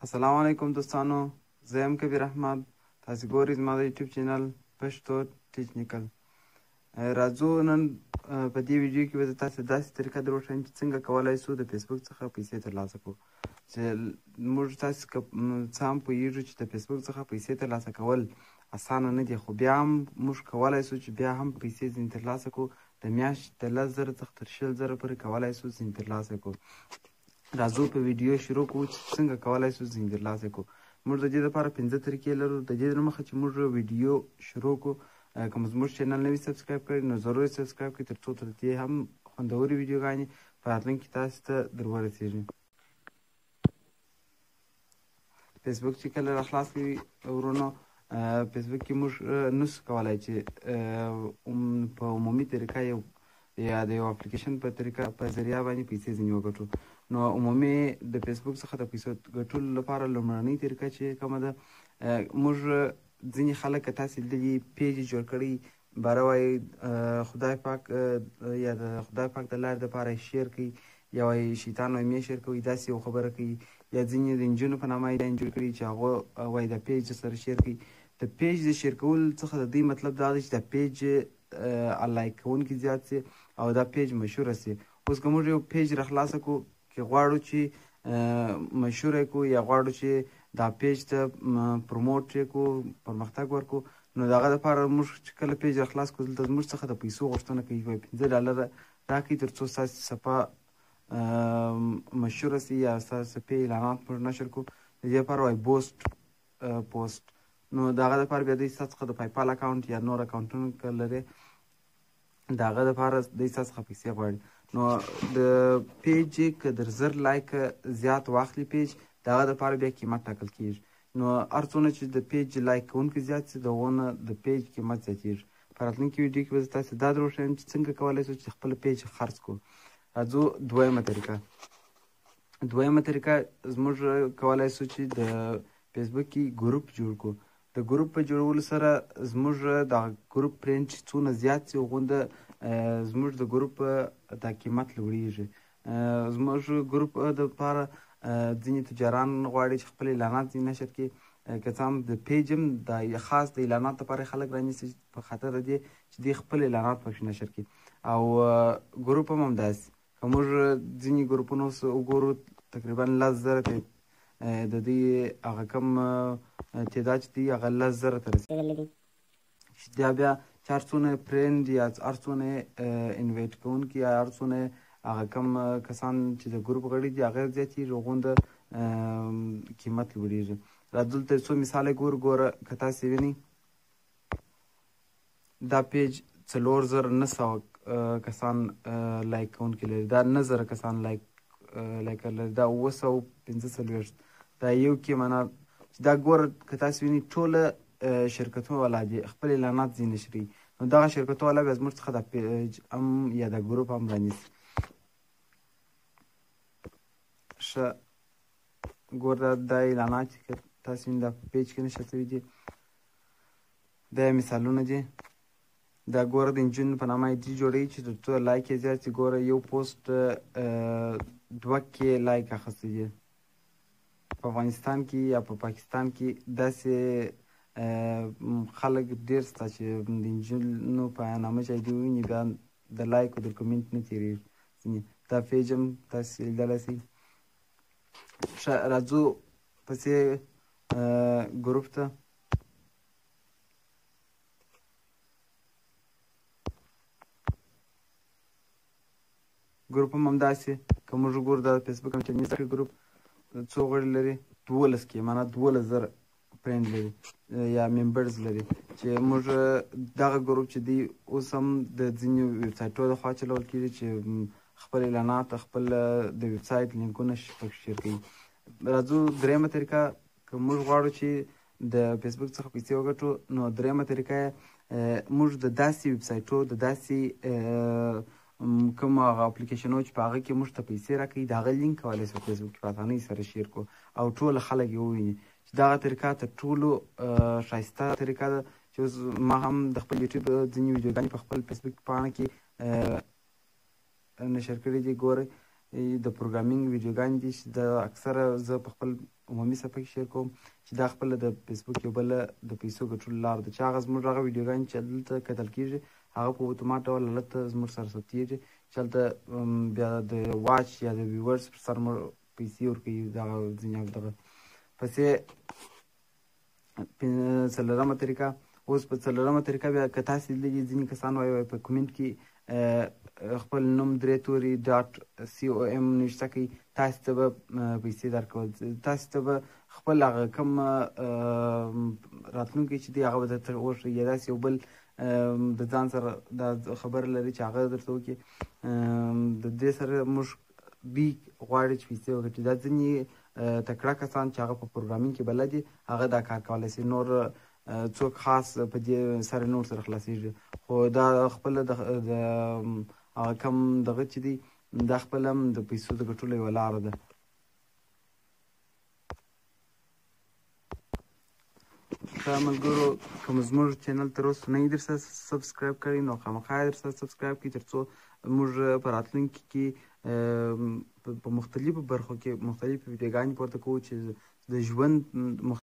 السلام علیکم دوستانو، زه یم کبیر احمد. تاسې ګورئ زما د یوټیوب چینل پښتو ټیکنیکل. راځو نن په دې ویډیو کې به زه تاسې داسې طریقه در وښیم چې څنګه کولی شو د فیسبوک څخه پیسې ترلاسه کړو. چې موږ تاسې که څه هم پوهېږو چې د فیسبوک څخه پیسې ترلاسه کول اسانه نه دي، خو بیا هم موږ کولی شو چې بیا هم پیسې ځینې ترلاسه کړو. د میاشتې د 10,000 څخه تر 20,000 پورې کولی شو ځینې ترلاسه کړو. راځو په ویډیو شروع کوو چې څنګه کولی شو ځینې ترلاسه کړو. موږ د دې لپاره 5 طریقې لرو. د دې نه مخکې چې موږ ویډیو شروع کړو، که مو زموږ چینل نه وي سبسکرایب کړی نو ضرور سبسکرایب کړئ، تر څو تر دې هم خوندورې ویډیوګانې په راتلونکي تاسو ته در ورسېږي. فیسبوک چې کله را خلاص کړئ ورونو، فیسبوک کې موږ نشو کولی چې په عمومي طریقه یا د یو اپلیکیشن په طریقه په ذریعه باندې پیسې ځینې وګټو. نو عمومي د فیسبوک څخه د پیسو ګټلو لپاره لومړنۍ طریقه چې کومه ده، موږ ځینې خلک که تاسې لیدلي پیج یې جوړ کړی، باره وایي خدای پاک یا د خدای پاک د لارې دپاره یې شیر کوي، یا وایي شیطان وایي مې شیر کوي، داسې یو خبره کوي. یا ځینې د نجونو په نامه یې جوړ کړي چې هغه وایي د پیج سره شیر کوي. د پیج د شیر کولو څخه د دوی مطلب دا دی چې د پیج لایک کوونکي زیات سي او دا پیج مشهوره سي. اوس که موږ یو پیج را خلاصه کړو، که غواړو چې مشهوره یې کړو یا غواړو چې دا پیج ته پروموټ یې کړو، پرمختګ ورکړو، نو د هغه دپاره موږ چې کله پیج را خلاص کړو، دلته زموږ څخه د پیسو غوښتنه کوي. وایي $5 راکړئ تر څو ستاسې صفحه مشهوره سي یا ستاسې صفحې اعلانات موږ نشر کړو. د دې لپاره وایي بوسټ پوسټ. نو د هغه دپاره بیا دوی ستا څخه د پایپال اکاونټ یا نور اکاونټونه که لرې، د هغه دپاره دوی ستا څخه پیسې غواړي. نو د پیج که در 1000 لایکه زیات واخلي پیج، د هغه دپاره بیا قیمت ټاکل کېږي. نو هر څومره چې د پیج لایک کوونکي زیات سي، د هغو نه د پیج قیمت زیاتېږي. په راتلونکي ویډیو کې به زه تاسې دا در وښیم چې څنګه کولی شو چې خپل پیج خرڅ کړو. راځو دویمه طریقه. دویمه طریقه زموږ کولی شو چې د فیسبوک کې ګروپ جوړ کړو. د ګروپ په جوړولو سره زموږ د ګروپ فرینډ چې څونه زیات سي، هغومره زموږ د ګروپ دا قیمت لوړېږي. زموږ ګروپ دپاره ځینې تجاران غواړي چې خپل اعلانات ځینې نشر کړي. که څه هم د پیج هم د خاص د اعلانات لپاره خلک رانیسي په خاطر د دې چې دوی خپل اعلانات پکې نشر کړي. او ګروپ هم همداسې. که موږ ځینې ګروپونه اوس وګورو، تقریبا 10,000 د دوی هغه کم تعداد چې دی هغه 10,000 ته رسېدلی دی، چې دا بیا چې هر څونه فرینډ یا هر څونه انوایټ کوونکي یا هر څونه هغه کم کسان چې د ګروپ غړي دي هغه زیاتېږي، هغومره قیمت لوړېږي. راځو دلته څو مثاله ګوره. که تاسې وینئ دا پیج 4,900 کسان لایک کوونکي لري، دا 9,000 کسان لایکر لري، دا 745. دا یو کې معنا چې دا ګوره که تاسې وینئ ټوله شرکتونه والا دي خپل اعلانات ځینې نشري. نو دغه شرکتونه والا بیا زموږ څخه دا پیج هم یا دا ګروپ هم رانیسي. ښه ګوره دا اعلانات چې تاسې وینئ دا په پیج کې نشر شوي دي، دا مثالونه دي. دا ګوره د نجونو په نامه یې دي جوړوي چې تر څو لایک یې زیات شي. ګوره یو پوسټ 2K لایک اخیستی دي. په افغانستان کې یا په پاکستان کې داسې خلک ډېر شته چې د نجونو په نامه چې ایډي وویني بیا د لایک او د کمنټ نه تېرېږي ځینې. دا پیج هم تاسې لیدلی شئ. ښه راځو پسې ګروپ ته. ګروپ هم همداسې. که موږ وګورو دا فیسبوک هم چې ګروپ څو غړي لري، 12 کې معنا 12,000 فرینډ لري یا ممبرز لري. چې موږ دغه ګروپ چې دی اوس هم د ځینې ویبسایټونو لخوا چلول کېږي چې خپل اعلانات خپل د ویبسایټ لینکونه پکې شیر کوي. راځو درېیمه طریقه. که موږ غواړو چې د فیسبوک څخه پیسې وګټو، نو درېیمه طریقه موږ د داسې ویبسایټو د داسې کوم هغه اپلیکیشنونه چې په هغه کې موږ ته پیسې راکوي، د هغه لینک کولی شو فیسبوک کې په اسانۍ سره شیر کړو او ټول خلک یې وویني. چې دغه طریقه تر ټولو ښایسته طریقه ده. چې اوس ما هم د خپل یوټیوب ځینې ویډیوګانې په خپل فیسبوک پاڼه کې نشر کړي دي. ګورئ د پروګرامینګ ویډیوګانې دي چې د اکثره زه په خپل عمومي صفحه کې شیر کوم چې دا خپله د فیسبوک یو بله د پیسو ګټلو لار ده چې هغه زموږ هغه ویډیوګانې چې دلته کتل کېږي هغه په اتومات ډول هلته زموږ سره ثبتېږي چې هلته بیا د واچ یا د ویورز پر سر موږ پیسې ورکوي دغه ځینې دغه پسې څلورمه طریقه اوس په څلورمه طریقه بیا که تاسې لیدلي ځینې کسان وایي په کومنټ کې خپل نوم 3 توري .com نوشته کوي تاسې ته به پیسې درکول تاسې ته به خپل هغه کوم راتلونکی چې دی هغه به درته وښیي یا داسې یو بل د ځان سره دا خبره لري چې هغه درته وکړي د دې سره موږ دوی غواړي چې پیسې وګټي دا ځینې تکړه کسان چې هغه په پروګرامینګ کې بلد دي هغه دا کار کولی شي نور څوک خاص په دې سره نور سره خلاصېږي خو دا خپله د هغه کم دغه چې دی دا خپله هم د پیسو د ګټلو یوه لاره ده ملګرو که مو زموږ چینل تر اوسه نه یې درسره سبسکرایب کړی نو خامخا یې درسره سبسکرایب کړئ تر څو موږ په راتلونکي کې په مختلفو برخو کې مختلفې ویډیوګانې پورته کوو چې د ژوند